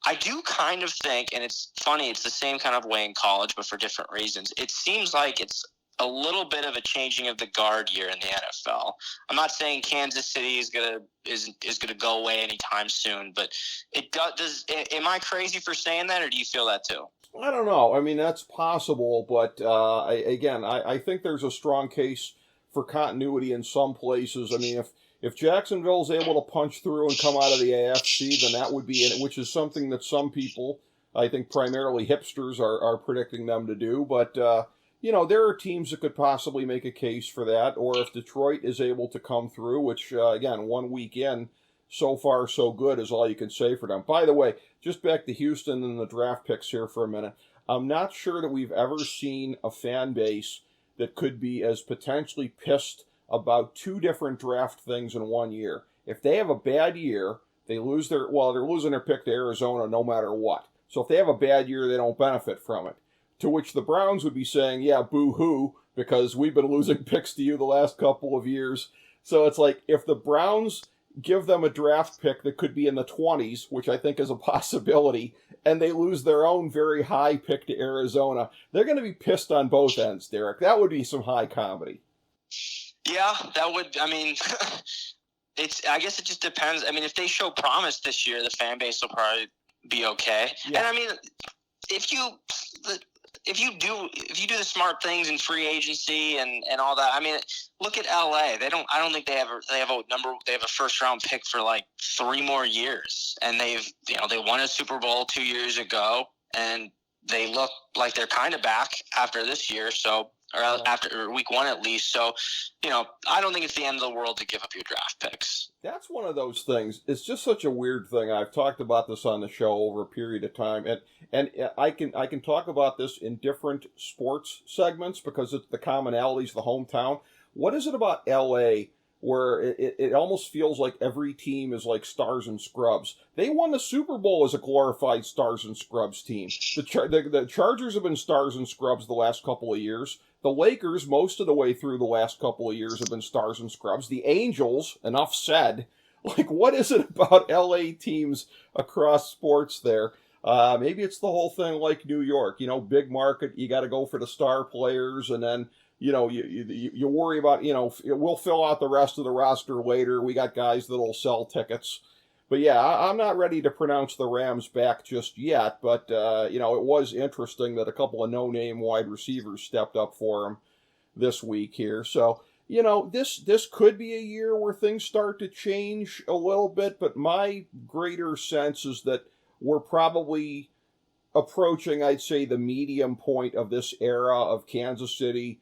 I do kind of think, and it's funny, it's the same kind of way in college but for different reasons. It seems like it's a little bit of a changing of the guard year in the NFL. I'm not saying Kansas City is gonna go away anytime soon, but it does. Am I crazy for saying that, or do you feel that too? I don't know. I mean, that's possible, but I think there's a strong case for continuity in some places. I mean, if Jacksonville's able to punch through and come out of the AFC, then that would be it, which is something that some people, I think primarily hipsters, are predicting them to do, but. There are teams that could possibly make a case for that, or if Detroit is able to come through, which, again, 1 week in, so far so good is all you can say for them. By the way, just back to Houston and the draft picks here for a minute. I'm not sure that we've ever seen a fan base that could be as potentially pissed about two different draft things in 1 year. If they have a bad year, they're losing their pick to Arizona no matter what. So if they have a bad year, they don't benefit from it. To which the Browns would be saying, yeah, boo-hoo, because we've been losing picks to you the last couple of years. So it's like, if the Browns give them a draft pick that could be in the 20s, which I think is a possibility, and they lose their own very high pick to Arizona, they're going to be pissed on both ends, Derek. That would be some high comedy. Yeah, that would, I mean, I guess it just depends. I mean, if they show promise this year, the fan base will probably be okay. Yeah. And I mean, if you do the smart things in free agency and all that, I mean, look at LA. I don't think they have a first round pick for like 3 more years, and they won a Super Bowl 2 years ago, and they look like they're kind of back after this year. So, or after week 1 at least. So, I don't think it's the end of the world to give up your draft picks. That's one of those things. It's just such a weird thing. I've talked about this on the show over a period of time, and I can talk about this in different sports segments because it's the commonalities, the hometown. What is it about LA where it almost feels like every team is like stars and scrubs? They won the Super Bowl as a glorified stars and scrubs team. The Chargers have been stars and scrubs the last couple of years. The Lakers, most of the way through the last couple of years, have been stars and scrubs. The Angels, enough said. Like, what is it about LA teams across sports there? Maybe it's the whole thing like New York. Big market, you got to go for the star players, and then, you worry about, we'll fill out the rest of the roster later. We got guys that'll sell tickets. But yeah, I'm not ready to pronounce the Rams back just yet, but, it was interesting that a couple of no-name wide receivers stepped up for him this week here. So, this could be a year where things start to change a little bit, but my greater sense is that we're probably approaching, I'd say, the medium point of this era of Kansas City,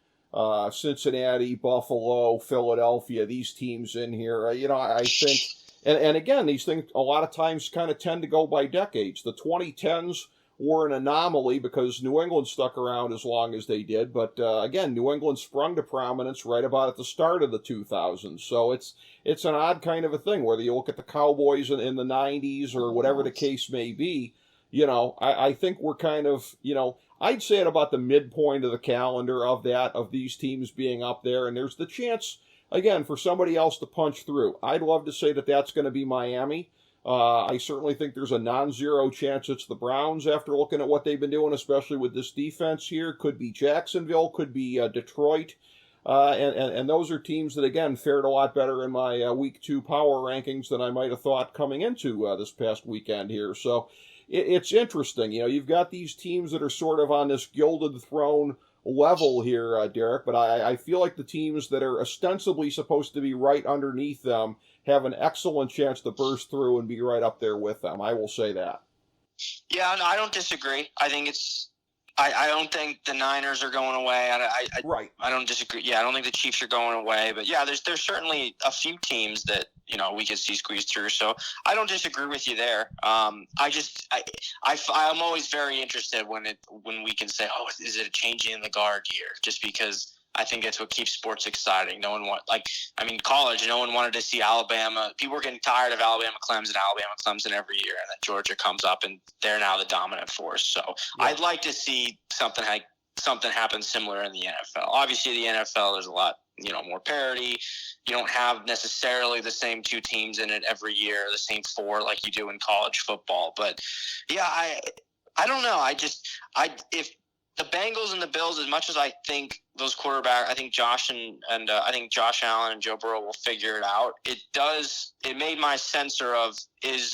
Cincinnati, Buffalo, Philadelphia, these teams in here. I think... And again, these things a lot of times kind of tend to go by decades. The 2010s were an anomaly because New England stuck around as long as they did. But again, New England sprung to prominence right about at the start of the 2000s. So it's an odd kind of a thing, whether you look at the Cowboys in the 90s or whatever the case may be. I think we're kind of, I'd say at about the midpoint of the calendar of these teams being up there. And there's the chance, again, for somebody else to punch through. I'd love to say that that's going to be Miami. I certainly think there's a non-zero chance it's the Browns after looking at what they've been doing, especially with this defense here. Could be Jacksonville, could be Detroit. And those are teams that, again, fared a lot better in my Week 2 power rankings than I might have thought coming into this past weekend here. So it's interesting. You've got these teams that are sort of on this gilded throne level here, Derek, but I feel like the teams that are ostensibly supposed to be right underneath them have an excellent chance to burst through and be right up there with them. I will say that. Yeah, no, I don't disagree. I think I don't think the Niners are going away. Right. I don't disagree. Yeah, I don't think the Chiefs are going away. But yeah, there's certainly a few teams that we could see squeeze through. So I don't disagree with you there. I'm always very interested when we can say, oh, is it a changing in the guard year? Just because I think it's what keeps sports exciting. College, no one wanted to see Alabama. People were getting tired of Alabama Clemson every year, and then Georgia comes up, and they're now the dominant force. So yeah. I'd like to see something happen similar in the NFL. Obviously, the NFL, there's a lot, more parity. You don't have necessarily the same two teams in it every year, the same four like you do in college football. But yeah, I don't know. If the Bengals and the Bills, as much as I think those quarterbacks, I think Josh I think Josh Allen and Joe Burrow will figure it out. It made my sensor of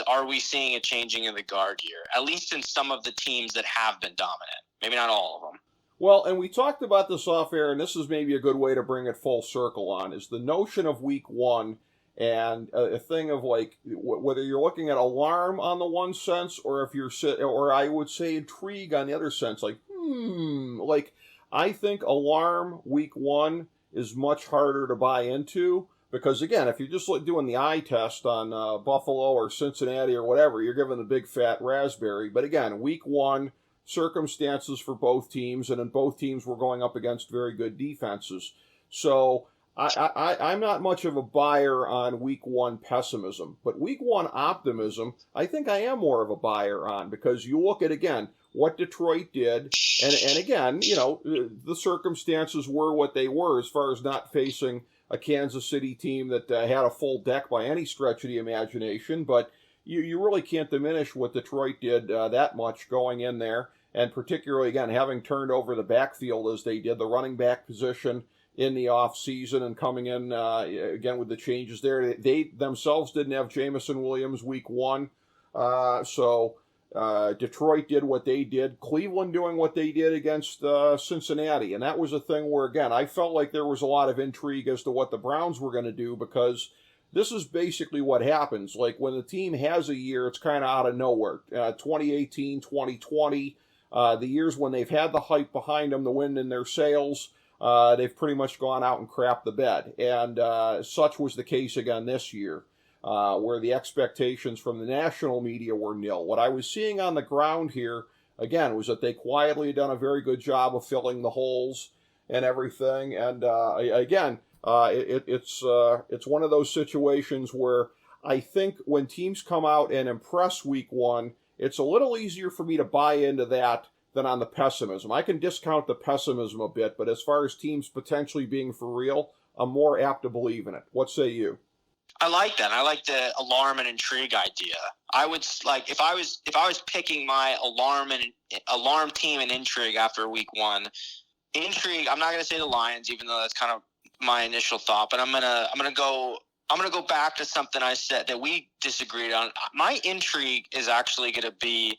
are we seeing a changing of the guard here? At least in some of the teams that have been dominant. Maybe not all of them. Well, and we talked about this off air, and this is maybe a good way to bring it full circle on, is the notion of week one and a thing of like whether you're looking at alarm on the one sense or if you're or I would say intrigue on the other sense, like I think alarm week one is much harder to buy into because again, if you're just doing the eye test on Buffalo or Cincinnati or whatever, you're given the big fat raspberry. But again, week one, circumstances for both teams, and in both teams we're going up against very good defenses. So I'm not much of a buyer on week one pessimism, but week one optimism, I think I am more of a buyer on because you look at, again, what Detroit did, and again, the circumstances were what they were as far as not facing a Kansas City team that had a full deck by any stretch of the imagination, but you really can't diminish what Detroit did that much going in there, and particularly, again, having turned over the backfield as they did, the running back position in the offseason and coming in, again, with the changes there. They themselves didn't have Jamison Williams week one, so Detroit did what they did, Cleveland doing what they did against Cincinnati, and that was a thing where, again, I felt like there was a lot of intrigue as to what the Browns were going to do because this is basically what happens. Like when the team has a year, it's kind of out of nowhere. 2018, 2020, the years when they've had the hype behind them, the wind in their sails, they've pretty much gone out and crapped the bed. And such was the case again this year, where the expectations from the national media were nil. What I was seeing on the ground here, again, was that they quietly had done a very good job of filling the holes and everything. And again, it's one of those situations where I think when teams come out and impress week one, it's a little easier for me to buy into that than on the pessimism. I can discount the pessimism a bit, but as far as teams potentially being for real, I'm more apt to believe in it. What say you? I like that. I like the alarm and intrigue idea. I would like if I was picking my alarm team and intrigue after week one. Intrigue, I'm not going to say the Lions, even though that's kind of my initial thought, but I'm gonna go back to something I said that we disagreed on. My intrigue is actually going to be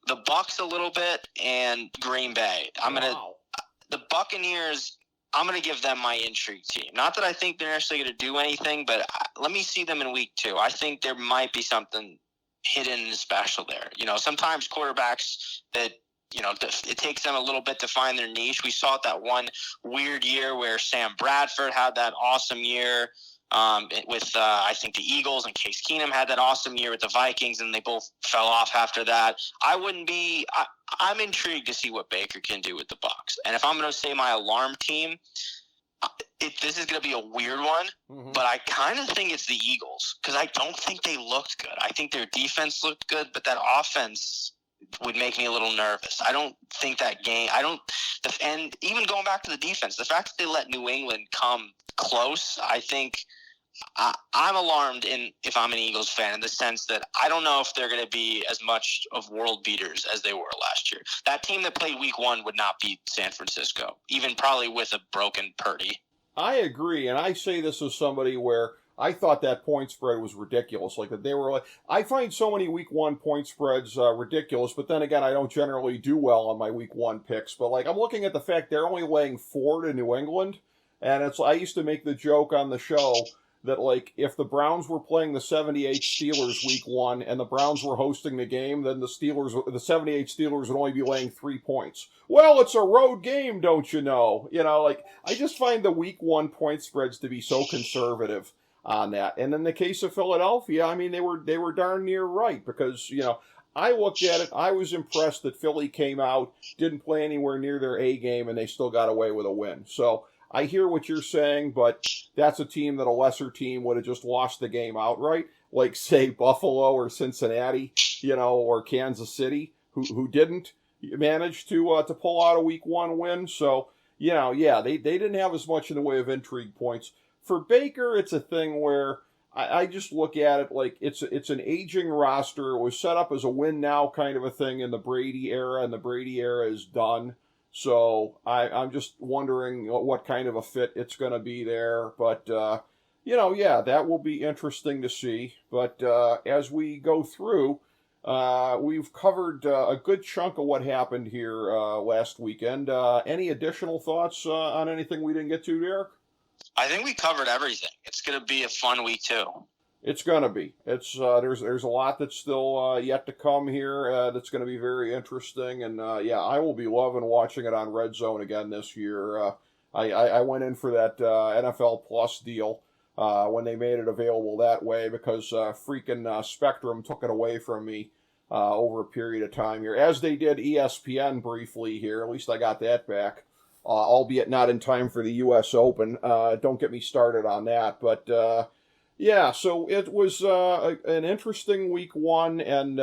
the Bucs a little bit and Green Bay. The Buccaneers, I'm going to give them my intrigue team. Not that I think they're necessarily going to do anything, but let me see them in week two. I think there might be something hidden and special there. Sometimes quarterbacks that, it takes them a little bit to find their niche. We saw it that one weird year where Sam Bradford had that awesome year with, I think, the Eagles, and Case Keenum had that awesome year with the Vikings, and they both fell off after that. I'm intrigued to see what Baker can do with the Bucs. And if I'm going to say my alarm team, this is going to be a weird one, but I kind of think it's the Eagles because I don't think they looked good. I think their defense looked good, but that offense would make me a little nervous. I don't think that game – and even going back to the defense, the fact that they let New England come close, I think I'm alarmed if I'm an Eagles fan in the sense that I don't know if they're going to be as much of world beaters as they were last year. That team that played week one would not beat San Francisco, even probably with a broken Purdy. I agree, and I say this as somebody where I thought that point spread was ridiculous. Like that they were like, I find so many week one point spreads ridiculous, but then again, I don't generally do well on my week one picks. But like I'm looking at the fact they're only laying 4 to New England, and I used to make the joke on the show that like if the Browns were playing the 78 Steelers week one and the Browns were hosting the game, then the 78 Steelers would only be laying 3 points. Well, it's a road game, don't you know? I just find the week one point spreads to be so conservative on that. And in the case of Philadelphia, I mean, they were darn near right because, I looked at it, I was impressed that Philly came out, didn't play anywhere near their A game, and they still got away with a win. So I hear what you're saying, but that's a team that a lesser team would have just lost the game outright, like, say, Buffalo or Cincinnati, or Kansas City, who didn't manage to pull out a Week 1 win. So, they didn't have as much in the way of intrigue points. For Baker, it's a thing where I just look at it like it's an aging roster. It was set up as a win now kind of a thing in the Brady era, and the Brady era is done. So I'm just wondering what kind of a fit it's going to be there. But, that will be interesting to see. But as we go through, we've covered a good chunk of what happened here last weekend. Any additional thoughts on anything we didn't get to, Derek? I think we covered everything. It's going to be a fun week, too. It's going to be. It's there's a lot that's still yet to come here that's going to be very interesting. And, I will be loving watching it on Red Zone again this year. I went in for that NFL Plus deal when they made it available that way because freaking Spectrum took it away from me over a period of time here, as they did ESPN briefly here. At least I got that back. Albeit not in time for the U.S. Open. Don't get me started on that. But, so it was an interesting Week 1 and,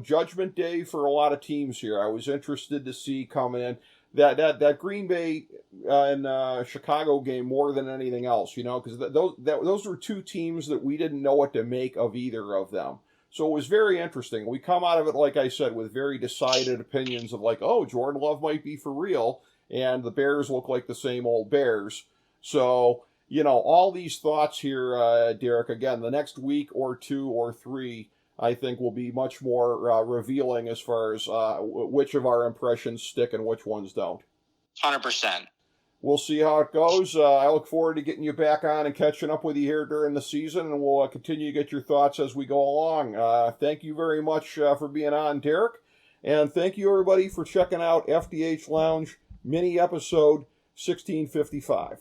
Judgment Day for a lot of teams here. I was interested to see coming in that Green Bay and Chicago game more than anything else, because those were two teams that we didn't know what to make of either of them. So it was very interesting. We come out of it, like I said, with very decided opinions of like, oh, Jordan Love might be for real. And the Bears look like the same old Bears. So, all these thoughts here, Derek, again, the next week or 2 or 3, I think will be much more revealing as far as which of our impressions stick and which ones don't. 100%. We'll see how it goes. I look forward to getting you back on and catching up with you here during the season, and we'll continue to get your thoughts as we go along. Thank you very much for being on, Derek. And thank you, everybody, for checking out FDH Lounge mini episode 1655.